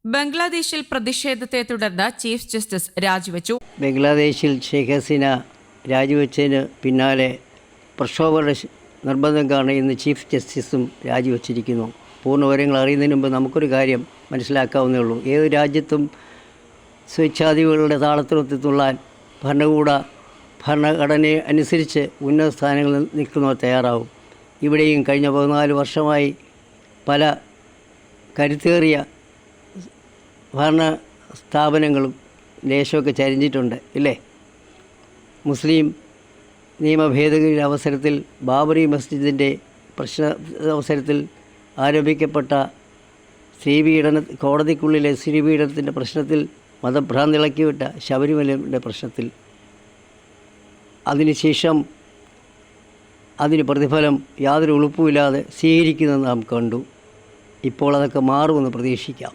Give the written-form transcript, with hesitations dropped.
ബംഗ്ലാദേശിൽ പ്രതിഷേധത്തെ തുടർന്ന് ചീഫ് ജസ്റ്റിസ് രാജിവെച്ചു. ബംഗ്ലാദേശിൽ ഷെയ്ഖ് ഹസീന രാജിവെച്ചതിന് പിന്നാലെ പ്രക്ഷോഭകരുടെ നിർബന്ധം കാരണം ഇന്ന് ചീഫ് ജസ്റ്റിസും രാജിവെച്ചിരിക്കുന്നു. പൂർണ്ണ വിവരങ്ങൾ അറിയുന്നതിന് മുമ്പ് നമുക്കൊരു കാര്യം മനസ്സിലാക്കാവുന്നേ ഉള്ളൂ. ഏത് രാജ്യത്തും സ്വേച്ഛാധിപതികളുടെ താളത്തിനൊത്തുള്ളാൻ ഭരണഘടനയെ അനുസരിച്ച് ഉന്നത സ്ഥാനങ്ങളിൽ നിൽക്കുന്നവർ തയ്യാറാവും. ഇവിടെയും കഴിഞ്ഞ 14 വർഷമായി പല കരുത്തേറിയ ഭരണ സ്ഥാപനങ്ങളും ദേശമൊക്കെ ചരിഞ്ഞിട്ടുണ്ട് ഇല്ലേ? മുസ്ലിം നിയമ ഭേദഗതിയുടെ അവസരത്തിൽ ബാബറി മസ്ജിദിൻ്റെ അവസരത്തിൽ ആരോപിക്കപ്പെട്ട കോടതിക്കുള്ളിലെ സ്ത്രീപീഡനത്തിൻ്റെ പ്രശ്നത്തിൽ മതഭ്രാന്തിളക്കിവിട്ട ശബരിമലയുടെ പ്രശ്നത്തിൽ അതിനുശേഷം അതിന് പ്രതിഫലം യാതൊരു ഉളുപ്പുമില്ലാതെ സ്വീകരിക്കുന്നത് നാം കണ്ടു. ഇപ്പോൾ അതൊക്കെ മാറുമെന്ന് പ്രതീക്ഷിക്കാം.